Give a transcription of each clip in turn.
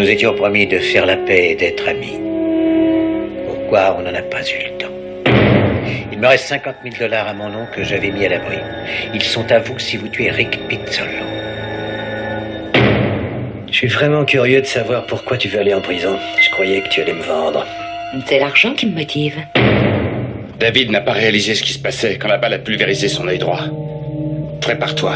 nous étions promis de faire la paix et d'être amis. Pourquoi on n'en a pas eu le temps? Il me reste 50 000 $ à mon nom que j'avais mis à l'abri. Ils sont à vous si vous tuez Rick Pizzolo. Je suis vraiment curieux de savoir pourquoi tu veux aller en prison. Je croyais que tu allais me vendre. C'est l'argent qui me motive. David n'a pas réalisé ce qui se passait quand la balle a pulvérisé son œil droit. Prépare-toi.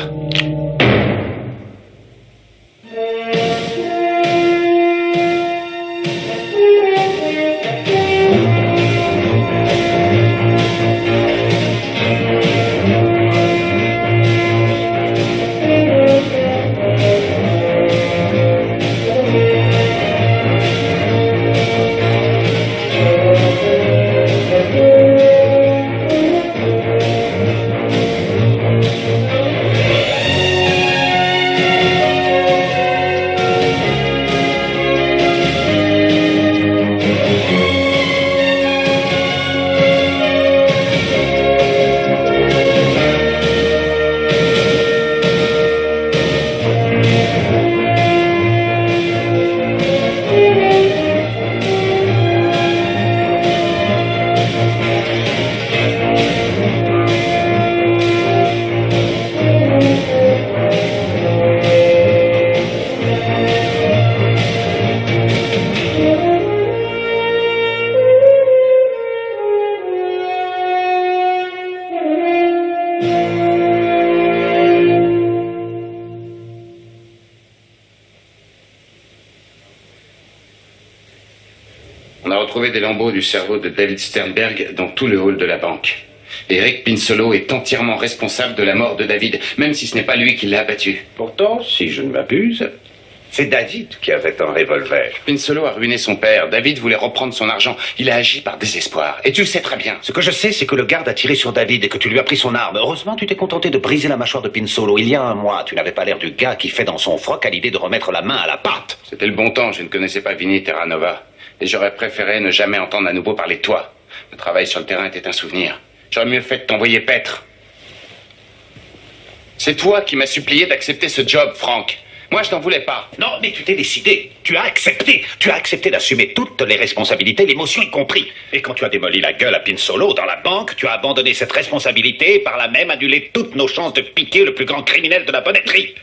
Des lambeaux du cerveau de David Sternberg dans tout le hall de la banque. Et Rick Pizzolo est entièrement responsable de la mort de David, même si ce n'est pas lui qui l'a abattu. Pourtant, si je ne m'abuse, c'est David qui avait un revolver. Pizzolo a ruiné son père. David voulait reprendre son argent. Il a agi par désespoir. Et tu le sais très bien. Ce que je sais, c'est que le garde a tiré sur David et que tu lui as pris son arme. Heureusement, tu t'es contenté de briser la mâchoire de Pizzolo. Il y a un mois, tu n'avais pas l'air du gars qui fait dans son froc à l'idée de remettre la main à la pâte. C'était le bon temps. Je ne connaissais pas Vinny Terranova. Et j'aurais préféré ne jamais entendre à nouveau parler de toi. Le travail sur le terrain était un souvenir. J'aurais mieux fait de t'envoyer paître. C'est toi qui m'as supplié d'accepter ce job, Frank. Moi, je n'en voulais pas. Non, mais tu t'es décidé. Tu as accepté. Tu as accepté d'assumer toutes les responsabilités, l'émotion y compris. Et quand tu as démoli la gueule à Pizzolo dans la banque, tu as abandonné cette responsabilité et par là même annulé toutes nos chances de piquer le plus grand criminel de la bonnetterie.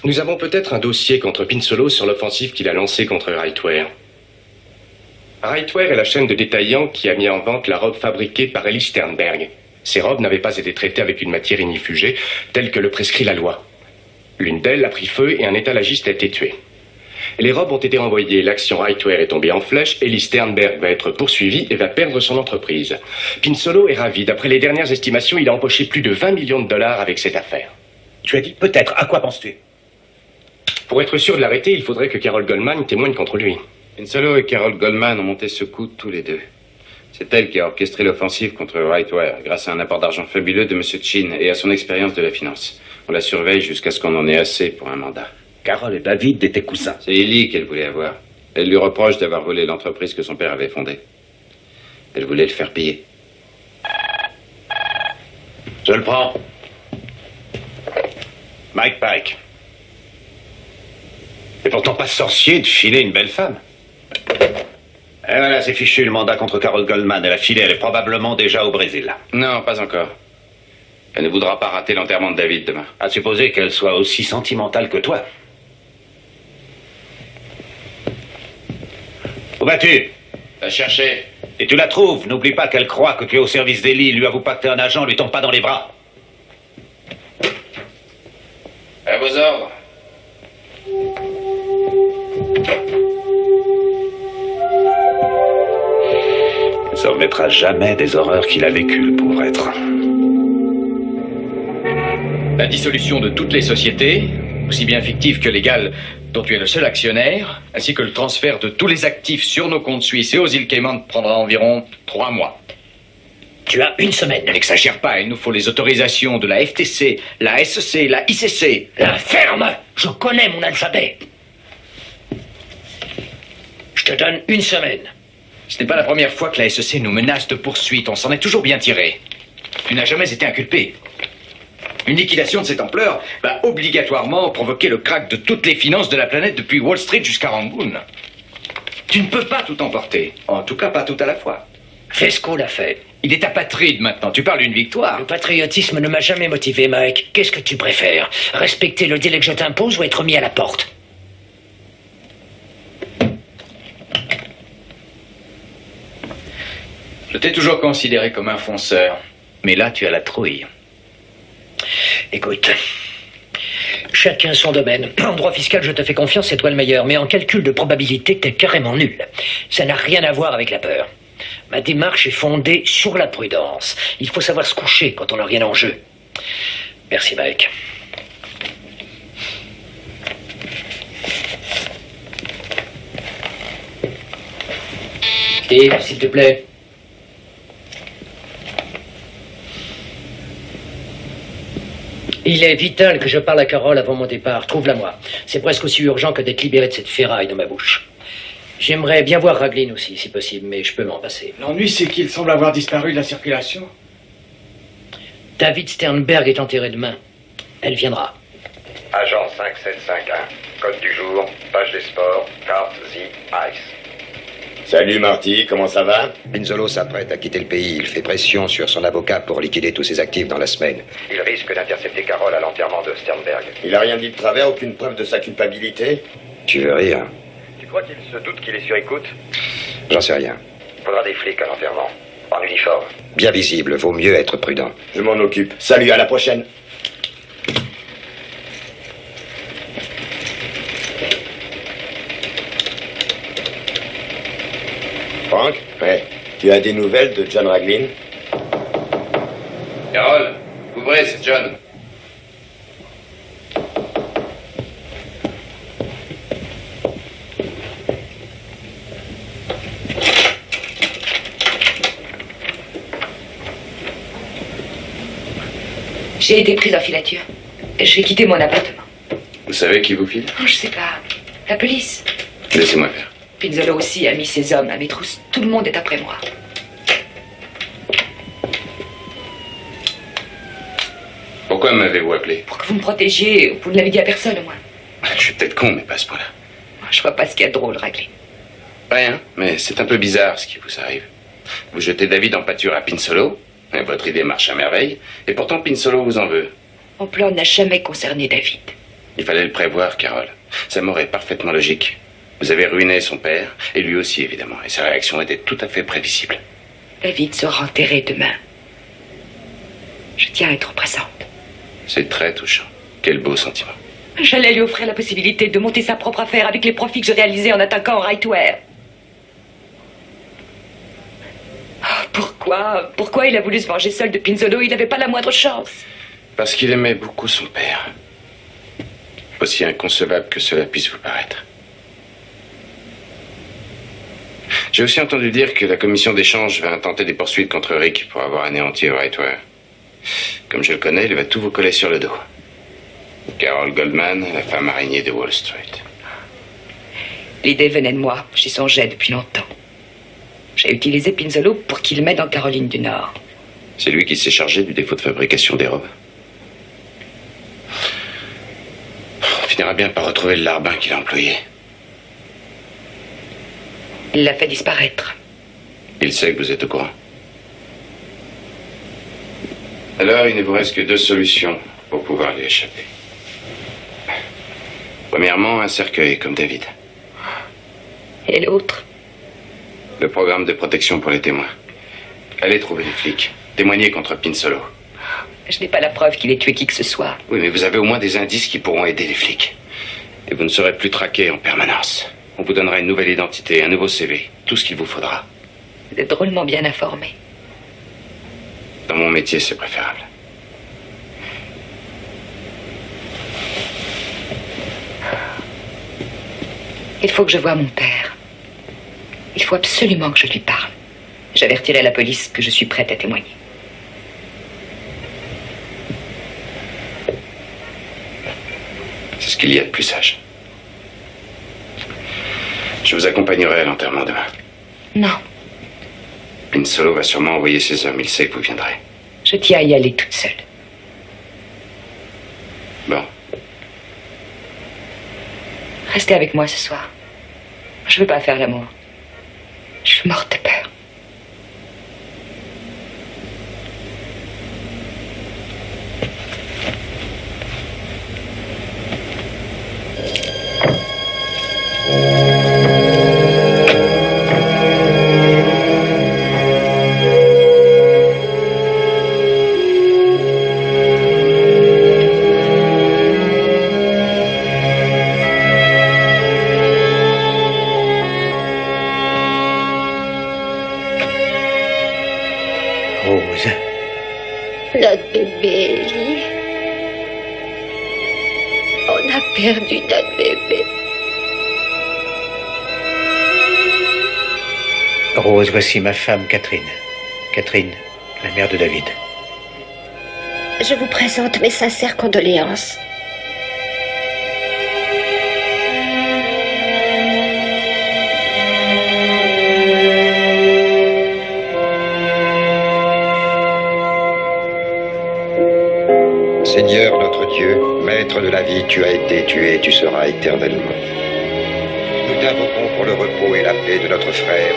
Nous avons peut-être un dossier contre Pizzolo sur l'offensive qu'il a lancée contre Rightware. Rightware est la chaîne de détaillants qui a mis en vente la robe fabriquée par Ellie Sternberg. Ces robes n'avaient pas été traitées avec une matière ignifugée, telle que le prescrit la loi. L'une d'elles a pris feu et un étalagiste a été tué. Les robes ont été renvoyées, l'action Rightware est tombée en flèche, Ellie Sternberg va être poursuivie et va perdre son entreprise. Pizzolo est ravi. D'après les dernières estimations, il a empoché plus de 20 millions de dollars avec cette affaire. Tu as dit peut-être. À quoi penses-tu? Pour être sûr de l'arrêter, il faudrait que Carol Goldman témoigne contre lui. Pizzolo et Carol Goldman ont monté ce coup tous les deux. C'est elle qui a orchestré l'offensive contre Rightware, grâce à un apport d'argent fabuleux de M. Chin et à son expérience de la finance. On la surveille jusqu'à ce qu'on en ait assez pour un mandat. Carol et David étaient cousins. C'est Ellie qu'elle voulait avoir. Elle lui reproche d'avoir volé l'entreprise que son père avait fondée. Elle voulait le faire payer. Je le prends. Mike Pike. C'est pourtant pas sorcier de filer une belle femme. Et voilà, c'est fichu le mandat contre Carol Goldman. Elle a filé, elle est probablement déjà au Brésil. Non, pas encore. Elle ne voudra pas rater l'enterrement de David demain. À supposer qu'elle soit aussi sentimentale que toi. Où vas-tu? La chercher. Et tu la trouves. N'oublie pas qu'elle croit que tu es au service d'Ellie. Lui avoue pas que t'es un agent, lui tombe pas dans les bras. À vos ordres. Il ne se remettra jamais des horreurs qu'il a vécues, le pauvre être. La dissolution de toutes les sociétés, aussi bien fictives que légales, dont tu es le seul actionnaire, ainsi que le transfert de tous les actifs sur nos comptes suisses et aux îles Caïmans prendra environ 3 mois. Tu as une semaine. N'exagère pas, il nous faut les autorisations de la FTC, la SEC, la ICC. La ferme! Je connais mon alphabet. Je te donne une semaine. Ce n'est pas la première fois que la SEC nous menace de poursuite, on s'en est toujours bien tiré. Tu n'as jamais été inculpé. Une liquidation de cette ampleur va obligatoirement provoquer le krach de toutes les finances de la planète depuis Wall Street jusqu'à Rangoon. Tu ne peux pas tout emporter. En tout cas, pas tout à la fois. Fais ce qu'on l'a fait. Il est apatride maintenant. Tu parles d'une victoire. Le patriotisme ne m'a jamais motivé, Mike. Qu'est-ce que tu préfères? Respecter le délai que je t'impose ou être mis à la porte? Je t'ai toujours considéré comme un fonceur. Mais là, tu as la trouille. Écoute, chacun son domaine. En droit fiscal, je te fais confiance, c'est toi le meilleur. Mais en calcul de probabilité, t'es carrément nul. Ça n'a rien à voir avec la peur. Ma démarche est fondée sur la prudence. Il faut savoir se coucher quand on n'a rien en jeu. Merci, Mike. Steve, s'il te plaît. Il est vital que je parle à Carole avant mon départ. Trouve-la moi. C'est presque aussi urgent que d'être libéré de cette ferraille dans ma bouche. J'aimerais bien voir Ragline aussi, si possible, mais je peux m'en passer. L'ennui, c'est qu'il semble avoir disparu de la circulation. David Sternberg est enterré demain. Elle viendra. Agent 5751. Code du jour, page des sports, carte The Ice. Salut Marty, comment ça va? Pinzolo s'apprête à quitter le pays. Il fait pression sur son avocat pour liquider tous ses actifs dans la semaine. Il risque d'intercepter Carole à l'enterrement de Sternberg. Il a rien dit de travers, aucune preuve de sa culpabilité? Tu veux rire? Tu crois qu'il se doute qu'il est sur écoute? J'en sais rien. Il faudra des flics à l'enterrement. En uniforme. Bien visible, vaut mieux être prudent. Je m'en occupe. Salut, à la prochaine. Frank? Ouais. Tu as des nouvelles de John Ragline? Carole, ouvrez, c'est John. J'ai été prise en filature. J'ai quitté mon appartement. Vous savez qui vous file? Oh, je sais pas. La police. Laissez-moi faire. Pinzolo aussi a mis ses hommes à mes trousses. Tout le monde est après moi. Pourquoi m'avez-vous appelé? Pour que vous me protégiez, vous ne l'avez dit à personne au moins. Je suis peut-être con, mais pas à ce point-là. Je vois pas ce qu'il y a de drôle, Ragline. Rien, mais c'est un peu bizarre ce qui vous arrive. Vous jetez David en pâture à Pinsolo, et votre idée marche à merveille, et pourtant Pinsolo vous en veut. Mon plan n'a jamais concerné David. Il fallait le prévoir, Carole. Sa mort est parfaitement logique. Vous avez ruiné son père, et lui aussi évidemment, et sa réaction était tout à fait prévisible. David sera enterré demain. Je tiens à être présente. C'est très touchant. Quel beau sentiment. J'allais lui offrir la possibilité de monter sa propre affaire avec les profits que je réalisais en attaquant Rightware. Pourquoi il a voulu se venger seul de Pinzolo? Il n'avait pas la moindre chance. Parce qu'il aimait beaucoup son père. Aussi inconcevable que cela puisse vous paraître. J'ai aussi entendu dire que la commission d'échange va intenter des poursuites contre Rick pour avoir anéanti Rightware. Comme je le connais, il va tout vous coller sur le dos. Carole Goldman, la femme araignée de Wall Street. L'idée venait de moi. J'y songeais depuis longtemps. J'ai utilisé Pinzolo pour qu'il m'aide en Caroline du Nord. C'est lui qui s'est chargé du défaut de fabrication des robes. On finira bien par retrouver le larbin qu'il a employé. Il l'a fait disparaître. Il sait que vous êtes au courant. Alors, il ne vous reste que deux solutions pour pouvoir lui échapper. Premièrement, un cercueil comme David. Et l'autre? Le programme de protection pour les témoins. Allez trouver les flics. Témoignez contre Pinsolo. Je n'ai pas la preuve qu'il ait tué qui que ce soit. Oui, mais vous avez au moins des indices qui pourront aider les flics. Et vous ne serez plus traqué en permanence. On vous donnera une nouvelle identité, un nouveau CV, tout ce qu'il vous faudra. Vous êtes drôlement bien informé. Dans mon métier, c'est préférable. Il faut que je voie mon père. Il faut absolument que je lui parle. J'avertirai la police que je suis prête à témoigner. C'est ce qu'il y a de plus sage. Je vous accompagnerai à l'enterrement demain. Non, Pinsolo va sûrement envoyer ses hommes. Il sait que vous viendrez. je tiens à y aller toute seule. Bon. Restez avec moi ce soir. Je veux pas faire l'amour. Je suis morte de peur. Notre bébé, Ellie. On a perdu notre bébé. Rose, voici ma femme, Catherine. Catherine, la mère de David. Je vous présente mes sincères condoléances. Seigneur notre Dieu, maître de la vie, tu as été tué et tu seras éternellement. Nous t'invoquons pour le repos et la paix de notre frère,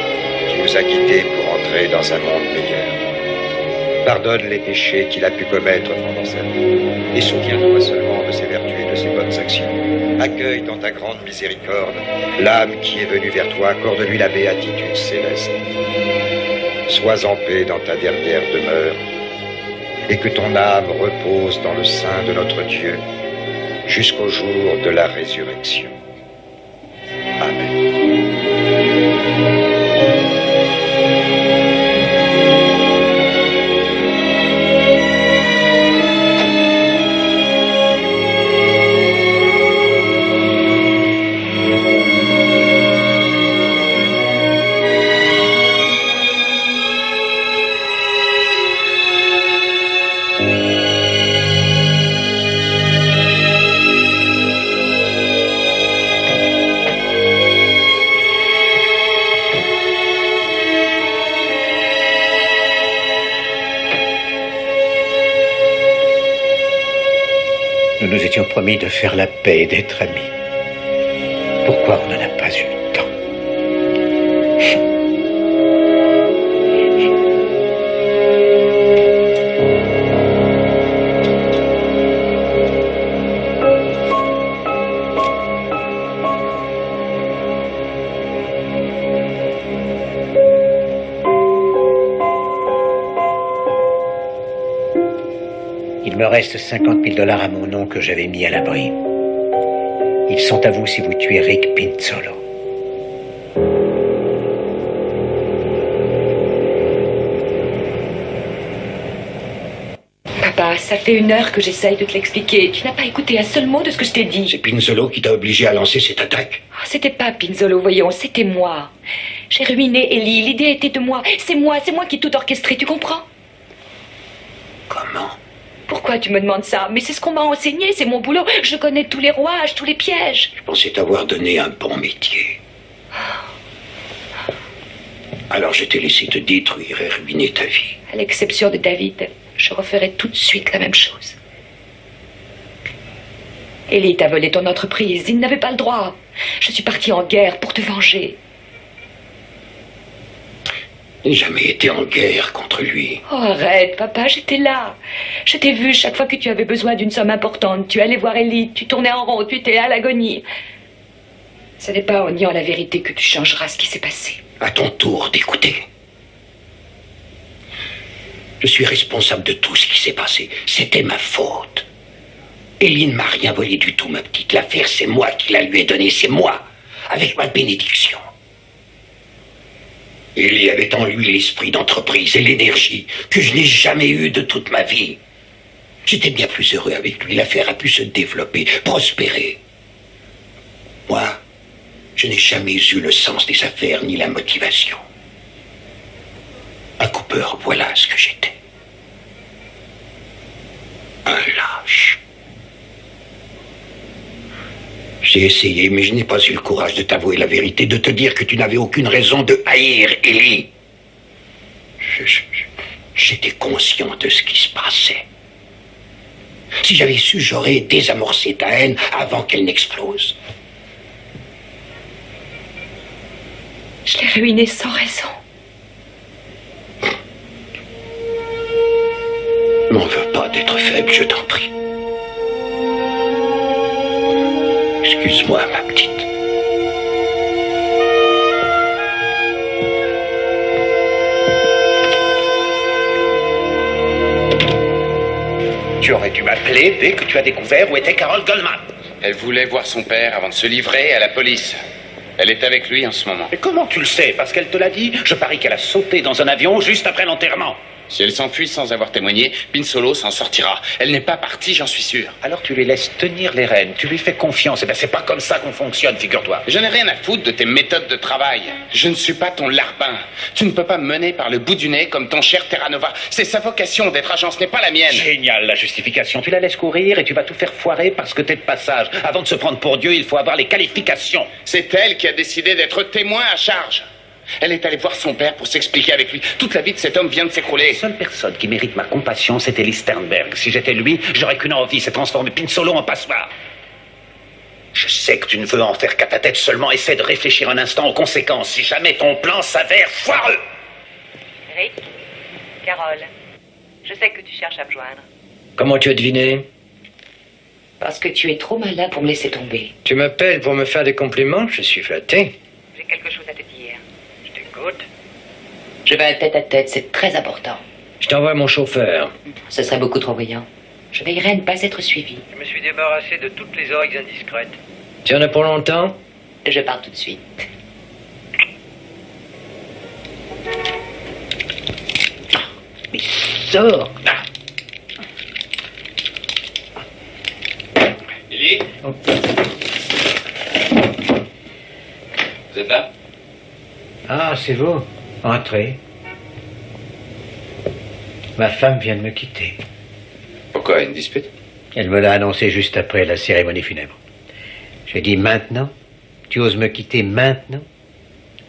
qui nous a quittés pour entrer dans un monde meilleur. Pardonne les péchés qu'il a pu commettre pendant sa vie, et souviens-toi seulement de ses vertus et de ses bonnes actions. Accueille dans ta grande miséricorde l'âme qui est venue vers toi, accorde-lui la béatitude céleste. Sois en paix dans ta dernière demeure, et que ton âme repose dans le sein de notre Dieu jusqu'au jour de la résurrection. Amen. Nous nous étions promis de faire la paix et d'être amis. Pourquoi on n'en a pas eu le temps? Il me reste 50 000 $ à mon nom que j'avais mis à l'abri. Ils sont à vous si vous tuez Rick Pinzolo. Papa, ça fait 1 heure que j'essaye de te l'expliquer. Tu n'as pas écouté un seul mot de ce que je t'ai dit. C'est Pinzolo qui t'a obligé à lancer cette attaque. Oh, c'était pas Pinzolo, voyons, c'était moi. J'ai ruiné Ellie, l'idée était de moi. C'est moi qui ai tout orchestré, tu comprends? Comment? Pourquoi tu me demandes ça? Mais c'est ce qu'on m'a enseigné, c'est mon boulot. Je connais tous les rouages, tous les pièges. Je pensais t'avoir donné un bon métier. Alors je t'ai laissé te détruire et ruiner ta vie. À l'exception de David, je referai tout de suite la même chose. Ellie t'a volé ton entreprise, il n'avait pas le droit. Je suis partie en guerre pour te venger. Je n'ai jamais été en guerre contre lui. Oh, arrête, papa, j'étais là. Je t'ai vu chaque fois que tu avais besoin d'une somme importante. Tu allais voir Ellie, tu tournais en rond, tu étais à l'agonie. Ce n'est pas en niant la vérité que tu changeras ce qui s'est passé. À ton tour d'écouter. Je suis responsable de tout ce qui s'est passé. C'était ma faute. Ellie ne m'a rien volé du tout, ma petite. L'affaire, c'est moi qui la lui ai donnée. C'est moi, avec ma bénédiction. Il y avait en lui l'esprit d'entreprise et l'énergie que je n'ai jamais eue de toute ma vie. J'étais bien plus heureux avec lui. L'affaire a pu se développer, prospérer. Moi, je n'ai jamais eu le sens des affaires ni la motivation. Un Cooper, voilà ce que j'étais. Un lâche. J'ai essayé, mais je n'ai pas eu le courage de t'avouer la vérité, de te dire que tu n'avais aucune raison de haïr Ellie. J'étais conscient de ce qui se passait. Si j'avais su, j'aurais désamorcé ta haine avant qu'elle n'explose. Je l'ai ruiné sans raison. M'en veux pas d'être faible, je t'en prie. Excuse-moi, ma petite. Tu aurais dû m'appeler dès que tu as découvert où était Carol Goldman. Elle voulait voir son père avant de se livrer à la police. Elle est avec lui en ce moment. Et comment tu le sais? Parce qu'elle te l'a dit? Je parie qu'elle a sauté dans un avion juste après l'enterrement. Si elle s'enfuit sans avoir témoigné, Pinsolo s'en sortira. Elle n'est pas partie, j'en suis sûr. Alors tu lui laisses tenir les rênes, tu lui fais confiance. Eh ben c'est pas comme ça qu'on fonctionne, figure-toi. Je n'ai rien à foutre de tes méthodes de travail. Je ne suis pas ton larbin. Tu ne peux pas me mener par le bout du nez comme ton cher Terra Nova. C'est sa vocation d'être agent, ce n'est pas la mienne. Génial, la justification. Tu la laisses courir et tu vas tout faire foirer parce que t'es de passage. Avant de se prendre pour Dieu, il faut avoir les qualifications. C'est elle qui a décidé d'être témoin à charge. Elle est allée voir son père pour s'expliquer avec lui. Toute la vie de cet homme vient de s'écrouler. La seule personne qui mérite ma compassion, c'est Ellie Sternberg. Si j'étais lui, j'aurais qu'une envie, c'est transformer Pinsolo en passoire. Je sais que tu ne veux en faire qu'à ta tête, seulement essaie de réfléchir un instant aux conséquences. Si jamais ton plan s'avère foireux. Rick, Carole, je sais que tu cherches à me joindre. Comment tu as deviné? Parce que tu es trop malin pour me laisser tomber. Tu m'appelles pour me faire des compliments? Je suis flatté. J'ai quelque chose à te dire. Je t'écoute. Je veux un tête-à-tête, c'est très important. Je t'envoie mon chauffeur. Ce serait beaucoup trop brillant. Je veillerai à ne pas être suivi. Je me suis débarrassé de toutes les oreilles indiscrètes. Tu en as pour longtemps? Je pars tout de suite. Mais sors! Lily? Oh. Vous êtes là? Ah, c'est vous. Entrez. Ma femme vient de me quitter. Pourquoi, une dispute? Elle me l'a annoncé juste après la cérémonie funèbre. J'ai dit maintenant? Tu oses me quitter maintenant?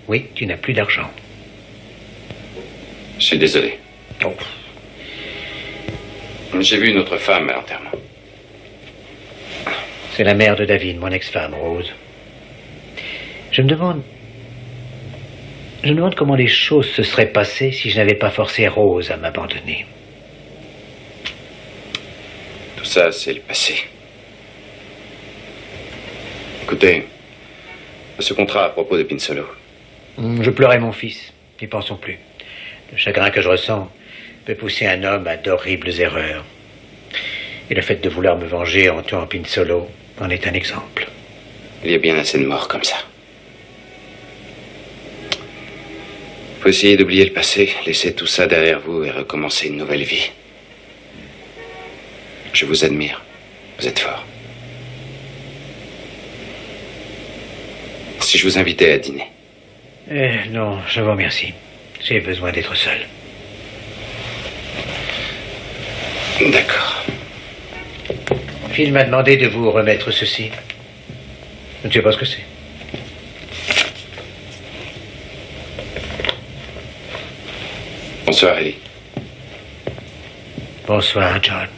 Oui, tu n'as plus d'argent. Je suis désolé. Oh. J'ai vu une autre femme à l'enterrement. C'est la mère de David, mon ex-femme, Rose. Je me demande comment les choses se seraient passées si je n'avais pas forcé Rose à m'abandonner. Tout ça, c'est le passé. Écoutez, ce contrat à propos de Pinsolo. Je pleurais mon fils, n'y pensons plus. Le chagrin que je ressens peut pousser un homme à d'horribles erreurs. Et le fait de vouloir me venger en tuant Pinsolo en est un exemple. Il y a bien assez de morts comme ça. Faut essayer d'oublier le passé, laisser tout ça derrière vous et recommencer une nouvelle vie. Je vous admire. Vous êtes fort. Si je vous invitais à dîner. Non, je vous remercie. J'ai besoin d'être seul. D'accord. Phil m'a demandé de vous remettre ceci. Je ne sais pas ce que c'est. Bonsoir, Ellie. Bonsoir, John.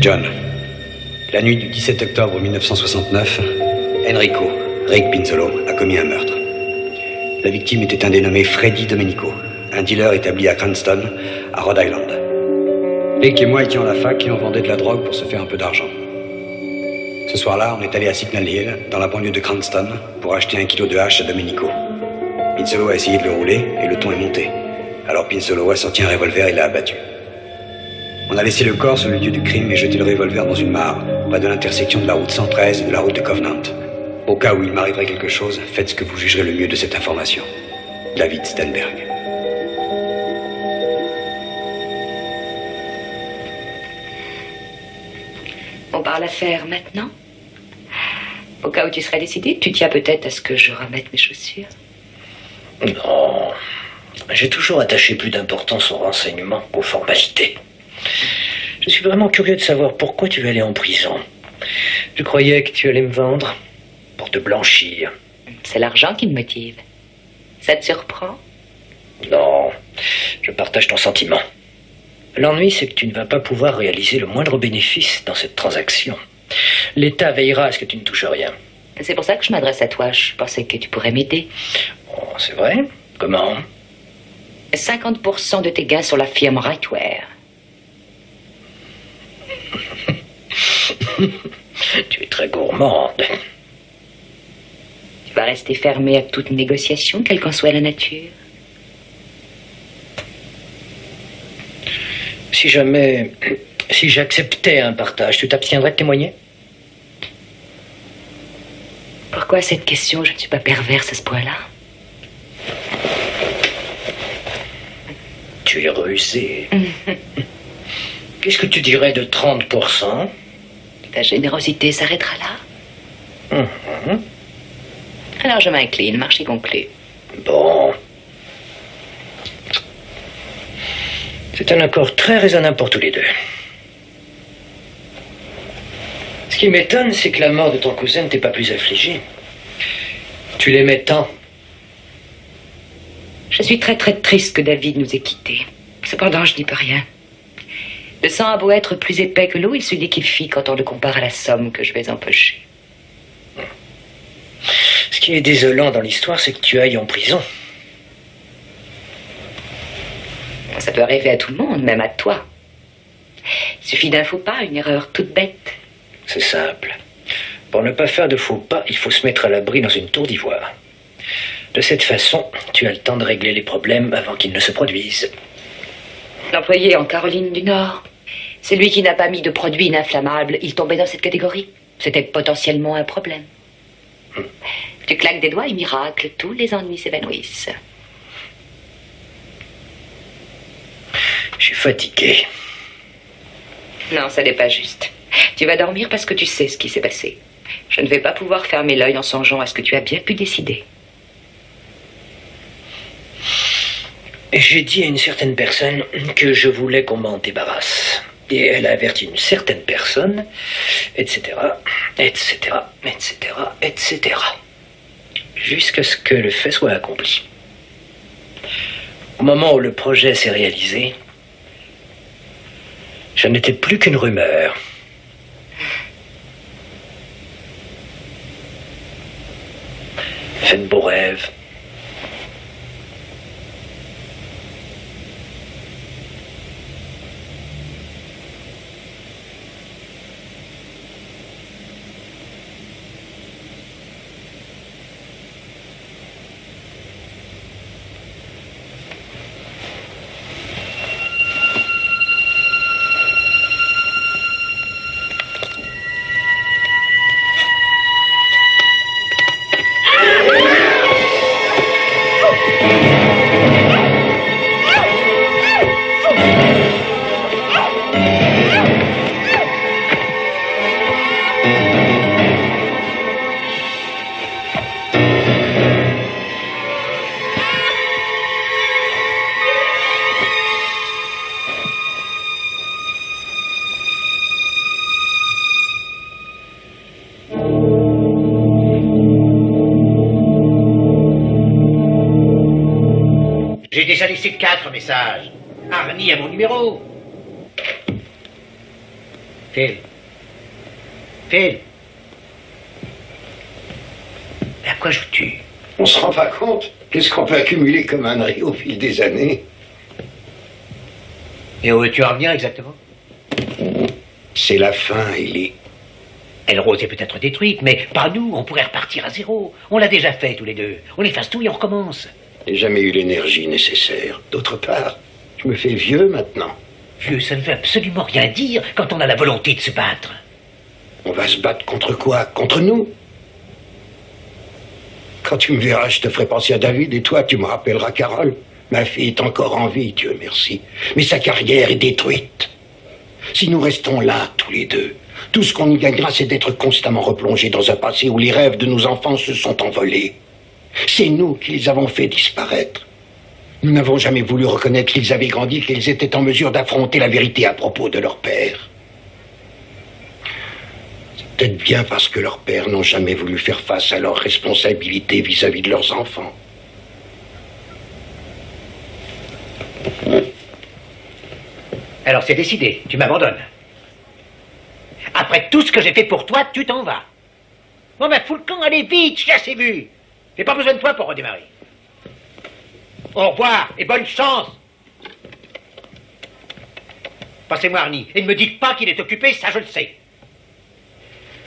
John, la nuit du 17 octobre 1969, Enrico, Rick Pinsolo, a commis un meurtre. La victime était un dénommé Freddy Domenico, un dealer établi à Cranston, à Rhode Island. Rick et moi étions à la fac et on vendait de la drogue pour se faire un peu d'argent. Ce soir-là, on est allé à Signal Hill, dans la banlieue de Cranston, pour acheter 1 kilo de hache à Domenico. Pinsolo a essayé de le rouler et le ton est monté. Alors Pinsolo a sorti un revolver et l'a abattu. On a laissé le corps sur le lieu du crime et jeté le revolver dans une mare, près de l'intersection de la route 113 et de la route de Covenant. Au cas où il m'arriverait quelque chose, faites ce que vous jugerez le mieux de cette information. David Sternberg. On parle affaires maintenant? Au cas où tu serais décidé, tu tiens peut-être à ce que je remette mes chaussures. Non. J'ai toujours attaché plus d'importance aux renseignements qu'aux formalités. Je suis vraiment curieux de savoir pourquoi tu es allé en prison. Je croyais que tu allais me vendre pour te blanchir. C'est l'argent qui me motive. Ça te surprend? Non, je partage ton sentiment. L'ennui, c'est que tu ne vas pas pouvoir réaliser le moindre bénéfice dans cette transaction. L'État veillera à ce que tu ne touches rien. C'est pour ça que je m'adresse à toi. Je pensais que tu pourrais m'aider. Oh, c'est vrai? Comment? 50% de tes gains sur la firme Rightware. Tu es très gourmande. Tu vas rester fermé à toute négociation, quelle qu'en soit la nature. Si j'acceptais un partage, tu t'abstiendrais de témoigner? Pourquoi cette question? Je ne suis pas perverse à ce point-là. Tu es rusé. Qu'est-ce que tu dirais de 30%? Ta générosité s'arrêtera là. Alors je m'incline, marché conclu. Bon. C'est un accord très raisonnable pour tous les deux. Ce qui m'étonne, c'est que la mort de ton cousin ne t'ait pas plus affligé. Tu l'aimais tant. Je suis très très triste que David nous ait quittés. Cependant, je n'y peux rien. Le sang a beau être plus épais que l'eau, il se liquéfie quand on le compare à la somme que je vais empocher. Ce qui est désolant dans l'histoire, c'est que tu ailles en prison. Ça peut arriver à tout le monde, même à toi. Il suffit d'un faux pas, une erreur toute bête. C'est simple. Pour ne pas faire de faux pas, il faut se mettre à l'abri dans une tour d'ivoire. De cette façon, tu as le temps de régler les problèmes avant qu'ils ne se produisent. L'employé en Caroline du Nord, c'est lui qui n'a pas mis de produit ininflammable. Il tombait dans cette catégorie. C'était potentiellement un problème. Tu claques des doigts et miracle, tous les ennuis s'évanouissent. Je suis fatigué. Non, ça n'est pas juste. Tu vas dormir parce que tu sais ce qui s'est passé. Je ne vais pas pouvoir fermer l'œil en songeant à ce que tu as bien pu décider. J'ai dit à une certaine personne que je voulais qu'on m'en débarrasse. Et elle a averti une certaine personne, etc., etc., etc., etc. Jusqu'à ce que le fait soit accompli. Au moment où le projet s'est réalisé, je n'étais plus qu'une rumeur. Faites de beaux rêves. J'ai déjà laissé 4 messages. Arnie à mon numéro. Phil. Phil. Mais à quoi joues-tu? On se rend pas compte? Qu'est-ce qu'on peut accumuler comme ânerie au fil des années? Et où veux-tu en venir exactement? C'est la fin, Ellie. Elrose est peut-être détruite, mais pas nous, on pourrait repartir à zéro. On l'a déjà fait tous les deux. On efface tout et on recommence. J'ai jamais eu l'énergie nécessaire. D'autre part, je me fais vieux maintenant. Vieux, ça ne veut absolument rien dire quand on a la volonté de se battre. On va se battre contre quoi? Contre nous? Quand tu me verras, je te ferai penser à David et toi, tu me rappelleras Carole. Ma fille est encore en vie, Dieu merci. Mais sa carrière est détruite. Si nous restons là, tous les deux, tout ce qu'on y gagnera, c'est d'être constamment replongés dans un passé où les rêves de nos enfants se sont envolés. C'est nous qui les avons fait disparaître. Nous n'avons jamais voulu reconnaître qu'ils avaient grandi, qu'ils étaient en mesure d'affronter la vérité à propos de leur père. C'est peut-être bien parce que leurs pères n'ont jamais voulu faire face à leurs responsabilités vis-à-vis de leurs enfants. Alors c'est décidé, tu m'abandonnes. Après tout ce que j'ai fait pour toi, tu t'en vas. Bon ben fous le camp, allez vite, j'ai assez vu. J'ai pas besoin de toi pour redémarrer. Au revoir et bonne chance. Passez-moi Arnie, et ne me dites pas qu'il est occupé, ça je le sais.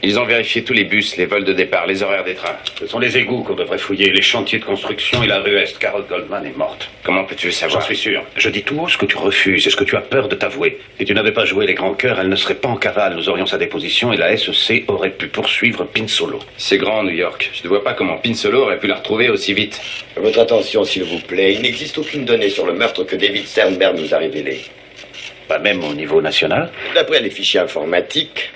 Ils ont vérifié tous les bus, les vols de départ, les horaires des trains. Ce sont les égouts qu'on devrait fouiller, les chantiers de construction et la rue Est. Carol Goldman est morte. Comment peux-tu le savoir? J'en suis sûr. Je dis tout haut ce que tu refuses et ce que tu as peur de t'avouer. Si tu n'avais pas joué les grands cœurs, elle ne serait pas en cavale. Nous aurions sa déposition et la SEC aurait pu poursuivre Pinsolo. C'est grand, New York. Je ne vois pas comment Pinsolo aurait pu la retrouver aussi vite. Votre attention, s'il vous plaît. Il n'existe aucune donnée sur le meurtre que David Sternberg nous a révélé. Pas même au niveau national? D'après les fichiers informatiques,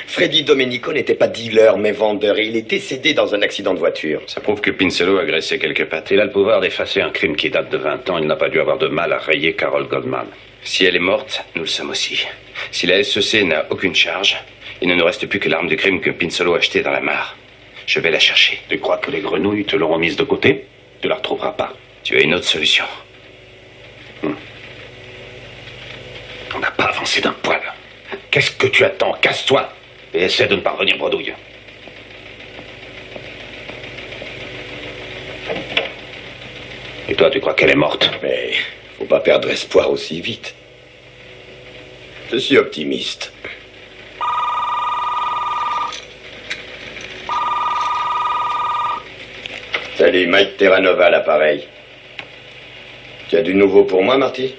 Freddy Domenico n'était pas dealer, mais vendeur, et il est décédé dans un accident de voiture. Ça prouve que Pinsolo a graissé quelques pattes. Il a le pouvoir d'effacer un crime qui date de 20 ans. Il n'a pas dû avoir de mal à rayer Carol Goldman. Si elle est morte, nous le sommes aussi. Si la SEC n'a aucune charge, il ne nous reste plus que l'arme de crime que Pinsolo a achetée dans la mare. Je vais la chercher. Tu crois que les grenouilles te l'auront mise de côté? Tu la retrouveras pas. Tu as une autre solution. On n'a pas avancé d'un poil. Qu'est-ce que tu attends? Casse-toi et essaie de ne pas revenir bredouille. Et toi, tu crois qu'elle est morte? Mais faut pas perdre espoir aussi vite. Je suis optimiste. Salut, Mike Terranova à l'appareil. Tu as du nouveau pour moi, Marty?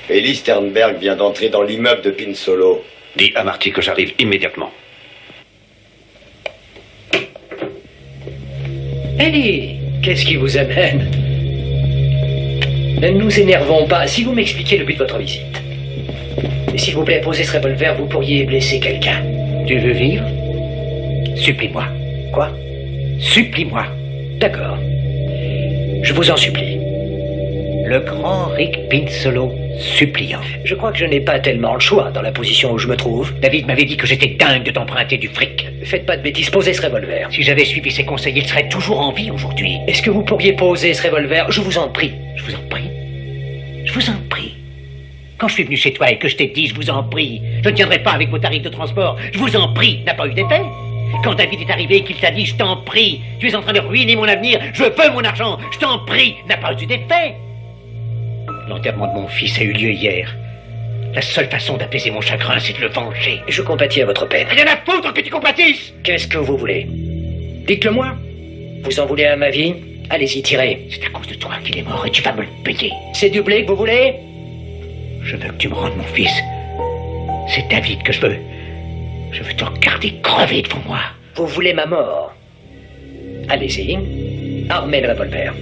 Ellie Sternberg vient d'entrer dans l'immeuble de Pinsolo. Dis à Marty que j'arrive immédiatement. Ellie, qu'est-ce qui vous amène? Ne nous énervons pas. Si vous m'expliquez le but de votre visite. Et s'il vous plaît, posez ce revolver, vous pourriez blesser quelqu'un. Tu veux vivre? Supplie-moi. Quoi? Supplie-moi. D'accord. Je vous en supplie. Le grand Rick Pinsolo suppliant. Je crois que je n'ai pas tellement le choix dans la position où je me trouve. David m'avait dit que j'étais dingue de t'emprunter du fric. Faites pas de bêtises, posez ce revolver. Si j'avais suivi ses conseils, il serait toujours en vie aujourd'hui. Est-ce que vous pourriez poser ce revolver? Je vous en prie. Je vous en prie. Je vous en prie. Quand je suis venu chez toi et que je t'ai dit, je vous en prie, je ne tiendrai pas avec vos tarifs de transport. Je vous en prie, n'a pas eu d'effet. Quand David est arrivé et qu'il t'a dit, je t'en prie, tu es en train de ruiner mon avenir, je veux mon argent, je t'en prie, n'a pas eu d'effet. L'enterrement de mon fils a eu lieu hier. La seule façon d'apaiser mon chagrin, c'est de le venger. Je compatis à votre peine. Rien à foutre que tu compatisses! Qu'est-ce que vous voulez? Dites-le moi. Vous en voulez à ma vie? Allez-y, tirez. C'est à cause de toi qu'il est mort et tu vas me le payer. C'est du blé que vous voulez? Je veux que tu me rendes mon fils. C'est David que je veux. Je veux te regarder crever devant moi. Vous voulez ma mort? Allez-y. Armez le revolver.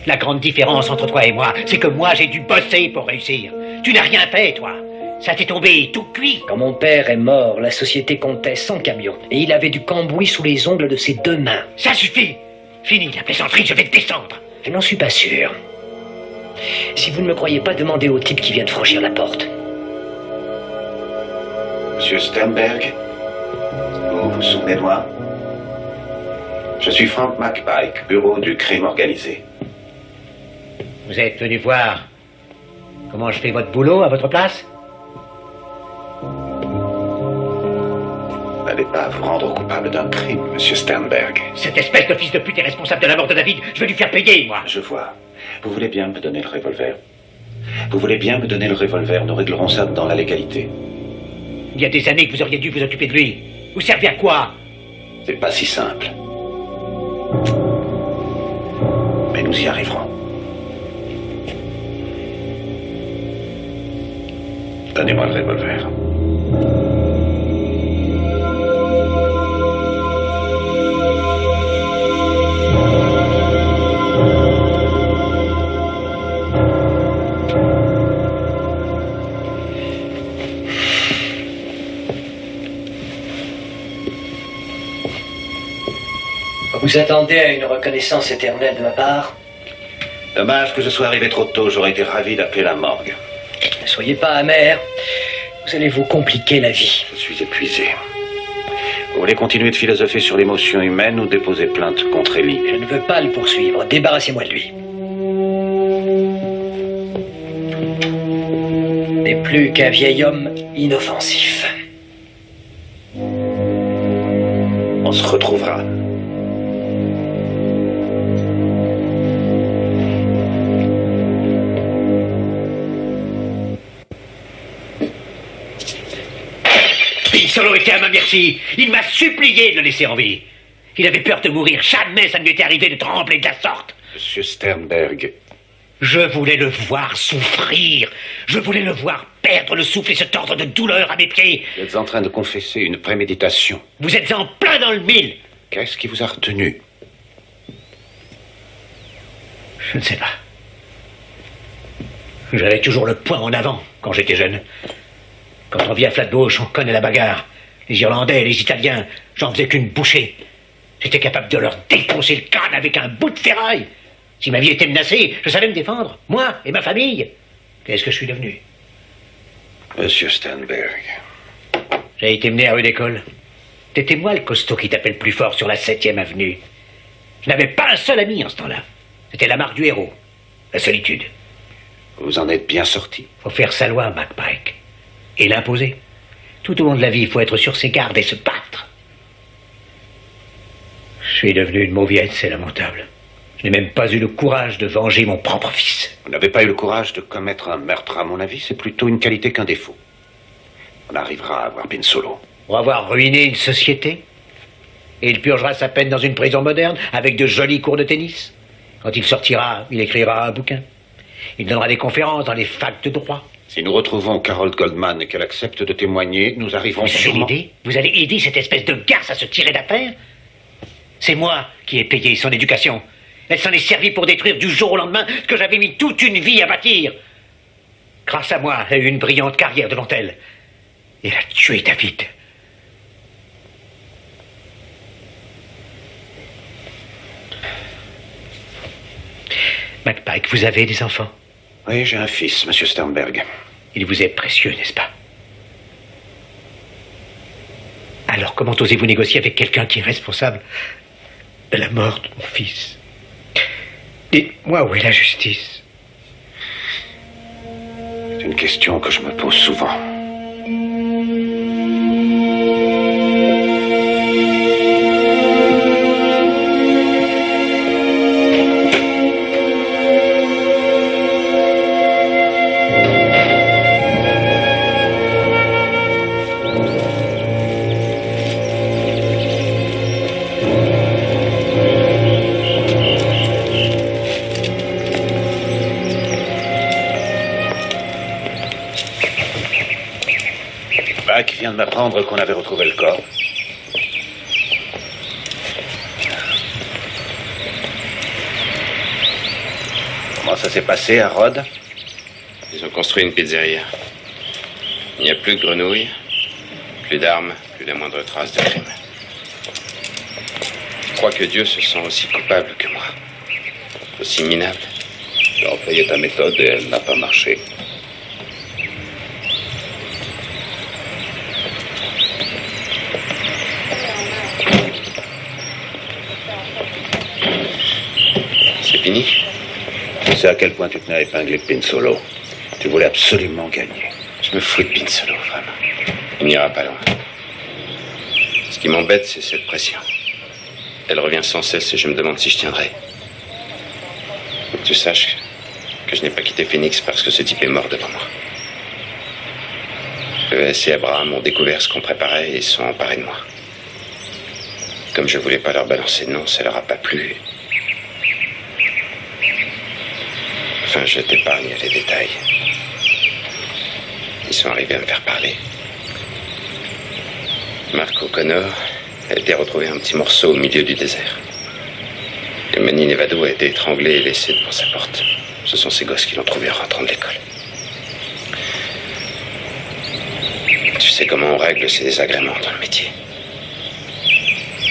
La grande différence entre toi et moi, c'est que moi j'ai dû bosser pour réussir. Tu n'as rien fait, toi. Ça t'est tombé tout cuit. Quand mon père est mort, la société comptait 100 camions. Et il avait du cambouis sous les ongles de ses 2 mains. Ça suffit. Fini la plaisanterie, je vais te descendre. Je n'en suis pas sûr. Si vous ne me croyez pas, demandez au type qui vient de franchir la porte. Monsieur Sternberg, vous vous souvenez de moi? Je suis Frank McPike, bureau du crime organisé. Vous êtes venu voir comment je fais votre boulot à votre place? Vous n'allez pas vous rendre coupable d'un crime, monsieur Sternberg. Cette espèce de fils de pute est responsable de la mort de David. Je vais lui faire payer, moi. Je vois. Vous voulez bien me donner le revolver? Vous voulez bien me donner le revolver? Nous réglerons ça dans la légalité. Il y a des années que vous auriez dû vous occuper de lui. Vous servez à quoi? C'est pas si simple. Mais nous y arriverons. Donnez-moi le revolver. Vous attendez à une reconnaissance éternelle de ma part? Dommage que je sois arrivé trop tôt, j'aurais été ravi d'appeler la morgue. Ne soyez pas amer. Vous allez vous compliquer la vie. Je suis épuisé. Vous voulez continuer de philosopher sur l'émotion humaine ou déposer plainte contre Ellie? Je ne veux pas le poursuivre. Débarrassez-moi de lui. N'est plus qu'un vieil homme inoffensif. On se retrouvera. Solo était à ma merci. Il m'a supplié de le laisser en vie. Il avait peur de mourir. Jamais ça ne lui était arrivé de trembler de la sorte. Monsieur Sternberg. Je voulais le voir souffrir. Je voulais le voir perdre le souffle et se tordre de douleur à mes pieds. Vous êtes en train de confesser une préméditation. Vous êtes en plein dans le mille. Qu'est-ce qui vous a retenu? Je ne sais pas. J'avais toujours le poing en avant quand j'étais jeune. Quand on vit à Flatbush, on connaît la bagarre. Les Irlandais, les Italiens, j'en faisais qu'une bouchée. J'étais capable de leur défoncer le crâne avec un bout de ferraille. Si ma vie était menacée, je savais me défendre. Moi et ma famille. Qu'est-ce que je suis devenu? Monsieur Sternberg. J'ai été mené à rue d'école. C'était moi le costaud qui tapait le plus fort sur la 7e avenue. Je n'avais pas un seul ami en ce temps-là. C'était la marque du héros. La solitude. Vous en êtes bien sorti. Faut faire sa loi, McPike. Et l'imposer. Tout au long de la vie, il faut être sur ses gardes et se battre. Je suis devenu une mauviette, c'est lamentable. Je n'ai même pas eu le courage de venger mon propre fils. Vous n'avez pas eu le courage de commettre un meurtre, à mon avis, c'est plutôt une qualité qu'un défaut. On arrivera à avoir Pinsolo. Pour avoir ruiné une société. Et il purgera sa peine dans une prison moderne, avec de jolis cours de tennis. Quand il sortira, il écrira un bouquin. Il donnera des conférences dans les facs de droit. Si nous retrouvons Carol Goldman et qu'elle accepte de témoigner, nous arriverons sûrement... Vous allez aider cette espèce de garce à se tirer d'affaire? C'est moi qui ai payé son éducation. Elle s'en est servie pour détruire du jour au lendemain ce que j'avais mis toute une vie à bâtir. Grâce à moi, elle a eu une brillante carrière devant elle. Et elle a tué David. McPike, vous avez des enfants? Oui, j'ai un fils, monsieur Sternberg. Il vous est précieux, n'est-ce pas? Alors comment osez-vous négocier avec quelqu'un qui est responsable de la mort de mon fils? Dites-moi où est la justice? C'est une question que je me pose souvent. Qui vient de m'apprendre qu'on avait retrouvé le corps. Comment ça s'est passé à Rhodes? Ils ont construit une pizzeria. Il n'y a plus de grenouilles, plus d'armes, plus la moindre trace de crime. Je crois que Dieu se sent aussi coupable que moi. Aussi minable. J'ai employé ta méthode et elle n'a pas marché. Fini. Je sais à quel point tu tenais à épingler Pinsolo. Tu voulais absolument gagner. Je me fous de Pinsolo, vraiment. Il n'ira pas loin. Ce qui m'embête, c'est cette pression. Elle revient sans cesse et je me demande si je tiendrai. Faut que tu saches que je n'ai pas quitté Phoenix parce que ce type est mort devant moi. ES et Abraham ont découvert ce qu'on préparait et sont emparés de moi. Comme je voulais pas leur balancer de nom, ça leur a pas plu. Enfin, je t'épargne les détails. Ils sont arrivés à me faire parler. Mark O'Connor a été retrouvé un petit morceau au milieu du désert. Et Manny Nevado a été étranglé et laissé devant sa porte. Ce sont ces gosses qui l'ont trouvé en rentrant de l'école. Tu sais comment on règle ces désagréments dans le métier.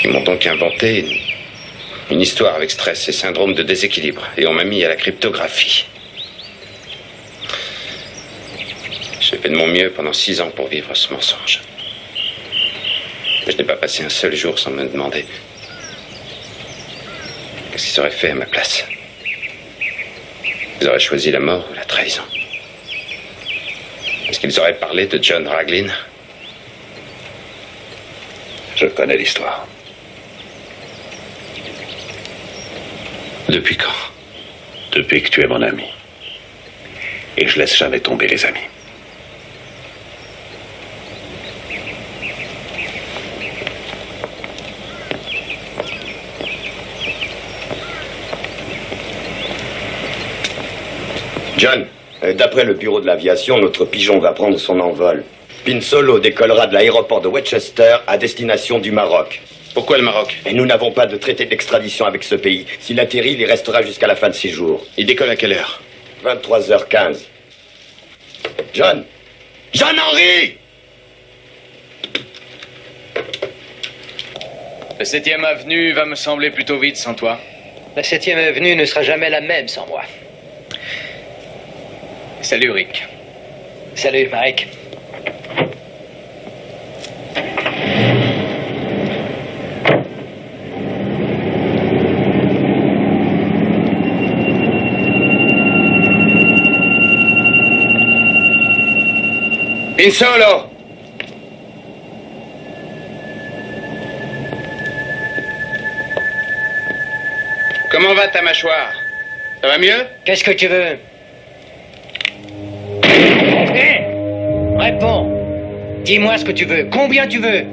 Ils m'ont donc inventé une histoire avec stress et syndrome de déséquilibre. Et on m'a mis à la cryptographie. J'ai fait de mon mieux pendant 6 ans pour vivre ce mensonge. Mais je n'ai pas passé un seul jour sans me demander qu'est-ce qu'ils auraient fait à ma place. Ils auraient choisi la mort ou la trahison. Est-ce qu'ils auraient parlé de John Raglan? Je connais l'histoire. Depuis quand? Depuis que tu es mon ami. Et je laisse jamais tomber les amis. John, d'après le bureau de l'aviation, notre pigeon va prendre son envol. Pinsolo décollera de l'aéroport de Westchester à destination du Maroc. Pourquoi le Maroc? Et nous n'avons pas de traité d'extradition avec ce pays. S'il atterrit, il y restera jusqu'à la fin de ses jours. Il décolle à quelle heure? 23h15. John! John-Henry! La 7e avenue va me sembler plutôt vide sans toi. La 7e avenue ne sera jamais la même sans moi. Salut, Rick. Salut, Mike. Pinsolo! Comment va ta mâchoire? Ça va mieux? Qu'est-ce que tu veux? Réponds. Dis-moi ce que tu veux. Combien tu veux?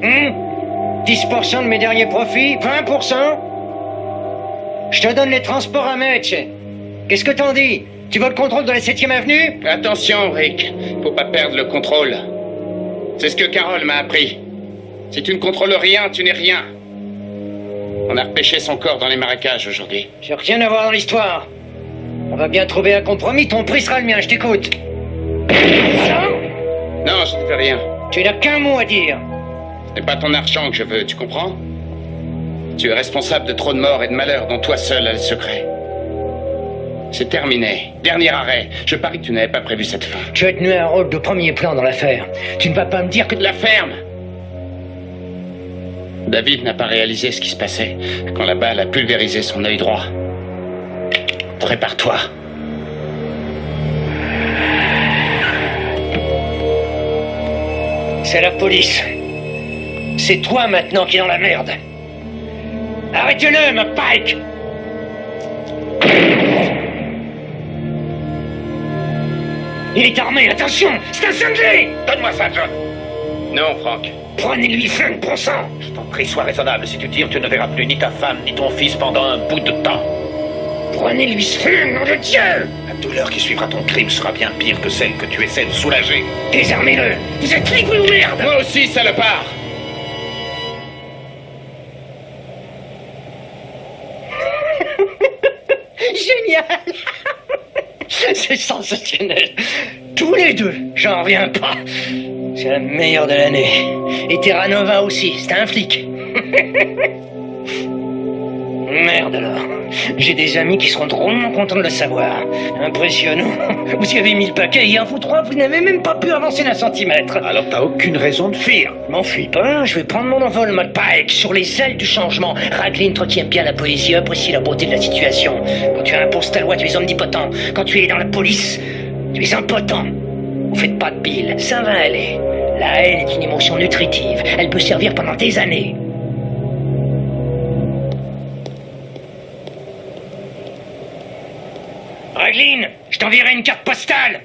10% de mes derniers profits? 20%? Je te donne les transports à Metz. Qu'est-ce que t'en dis? Tu veux le contrôle de la 7e avenue? Attention, Rick. Faut pas perdre le contrôle. C'est ce que Carole m'a appris. Si tu ne contrôles rien, tu n'es rien. On a repêché son corps dans les marécages aujourd'hui. J'ai rien à voir dans l'histoire. On va bien trouver un compromis. Ton prix sera le mien. Je t'écoute. Non, je ne fais rien. Tu n'as qu'un mot à dire. Ce n'est pas ton argent que je veux, tu comprends? Tu es responsable de trop de morts et de malheurs dont toi seul as le secret. C'est terminé. Dernier arrêt. Je parie que tu n'avais pas prévu cette fin. Tu as tenu un rôle de premier plan dans l'affaire. Tu ne vas pas me dire que... La ferme! David n'a pas réalisé ce qui se passait quand la balle a pulvérisé son œil droit. Prépare-toi. C'est la police. C'est toi maintenant qui es dans la merde. Arrêtez-le, ma Pike! Il est armé, attention! C'est un cinglé! Donne-moi ça, John. Non, Frank. Prenez-lui 5%! Je t'en prie, sois raisonnable. Si tu tires, tu ne verras plus ni ta femme, ni ton fils pendant un bout de temps. Prenez-lui 5, nom de Dieu! La douleur qui suivra ton crime sera bien pire que celle que tu essaies de soulager. Désarmez-le! Vous êtes libre ou merde! Moi aussi, salopard! Génial! C'est sensationnel. Tous les deux, j'en reviens pas. C'est la meilleure de l'année. Et Terranova aussi, c'était un flic. Merde alors. J'ai des amis qui seront drôlement contents de le savoir. Impressionnant. Vous y avez mis le paquet hier, vous trois, vous n'avez même pas pu avancer d'un centimètre. Alors t'as aucune raison de fuir. M'enfuis pas, je vais prendre mon envol, Matt Pike, sur les ailes du changement. Raglan, toi qui aimes bien la poésie, apprécie la beauté de la situation. Quand tu imposes ta loi, tu es omnipotent. Quand tu es dans la police, tu es impotent. Vous faites pas de pile, ça va aller. La haine est une émotion nutritive. Elle peut servir pendant des années. Raglan, je t'enverrai une carte postale.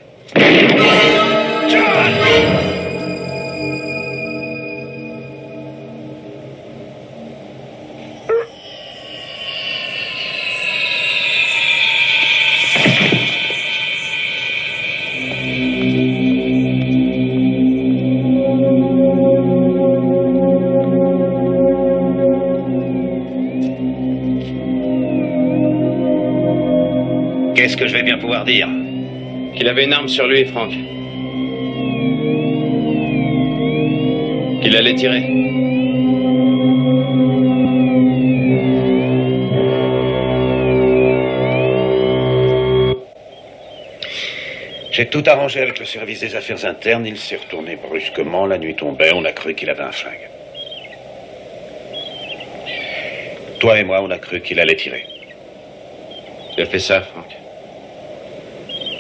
Qu'est-ce que je vais bien pouvoir dire? Qu'il avait une arme sur lui, Franck. Qu'il allait tirer. J'ai tout arrangé avec le service des affaires internes. Il s'est retourné brusquement. La nuit tombait. On a cru qu'il avait un flingue. Toi et moi, on a cru qu'il allait tirer. Tu as fait ça, Franck.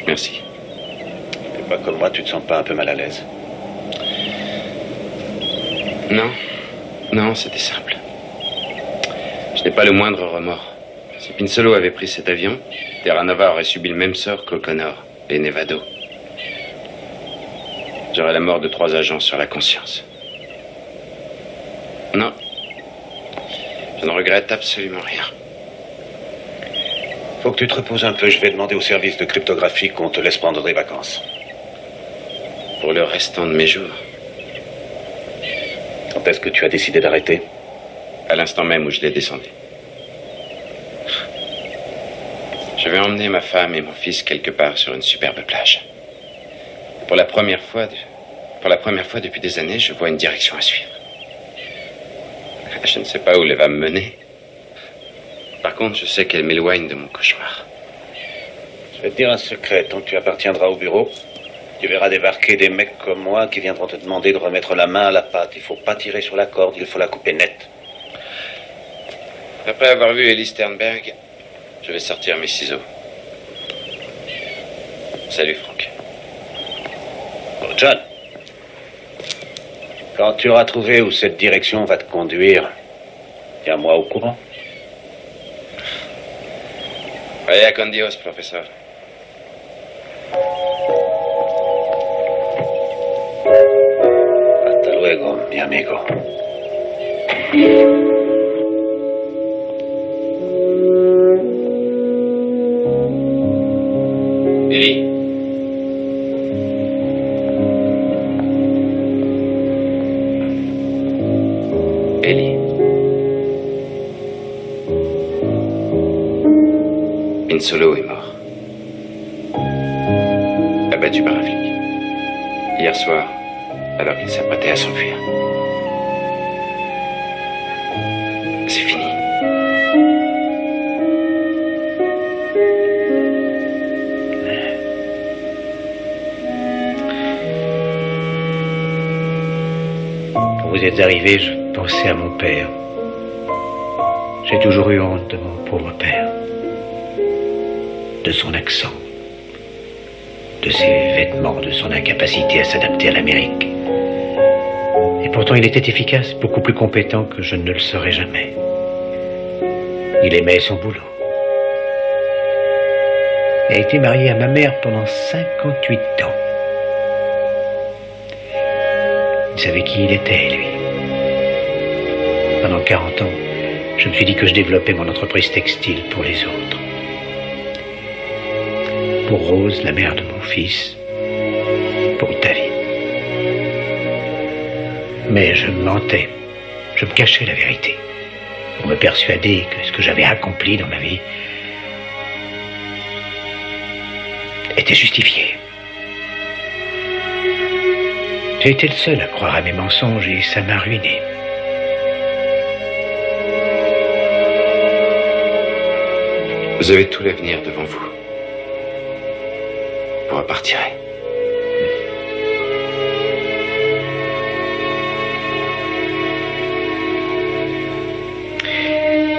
Merci. T'es pas comme moi, tu te sens pas un peu mal à l'aise? Non. Non, c'était simple. Je n'ai pas le moindre remords. Si Pinsolo avait pris cet avion, Terra Nova aurait subi le même sort qu'O'Connor et Nevado. J'aurais la mort de 3 agents sur la conscience. Non. Je ne regrette absolument rien. Faut que tu te reposes un peu. Je vais demander au service de cryptographie qu'on te laisse prendre des vacances. Pour le restant de mes jours. Quand est-ce que tu as décidé d'arrêter? À l'instant même où je l'ai descendu. Je vais emmener ma femme et mon fils quelque part sur une superbe plage. Pour la première fois depuis des années, je vois une direction à suivre. Je ne sais pas où elle va me mener. Par contre, je sais qu'elle m'éloigne de mon cauchemar. Je vais te dire un secret. Tant que tu appartiendras au bureau, tu verras débarquer des mecs comme moi qui viendront te demander de remettre la main à la pâte. Il faut pas tirer sur la corde, il faut la couper nette. Après avoir vu Ellie Sternberg, je vais sortir mes ciseaux. Salut, Franck. Bon, John. Quand tu auras trouvé où cette direction va te conduire, tiens-moi au courant. Vaya con Dios, professeur. Hasta luego, mi amigo. Ellie. Ellie. Pinsolo est mort. Abattu par un flic. Hier soir, alors qu'il s'apprêtait à s'enfuir. C'est fini. Quand vous êtes arrivé, je pensais à mon père. J'ai toujours eu honte de mon pauvre père. De son accent, de ses vêtements, de son incapacité à s'adapter à l'Amérique. Et pourtant il était efficace, beaucoup plus compétent que je ne le serais jamais. Il aimait son boulot. Il a été marié à ma mère pendant 58 ans. Il savait qui il était, lui. Pendant 40 ans, je me suis dit que je développais mon entreprise textile pour les autres. Pour Rose, la mère de mon fils, pour David. Mais je mentais, je me cachais la vérité, pour me persuader que ce que j'avais accompli dans ma vie était justifié. J'ai été le seul à croire à mes mensonges et ça m'a ruiné. Vous avez tout l'avenir devant vous. Vous repartirez.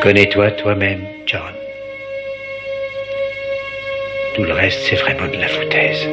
Connais-toi toi-même, John. Tout le reste, c'est vraiment de la foutaise.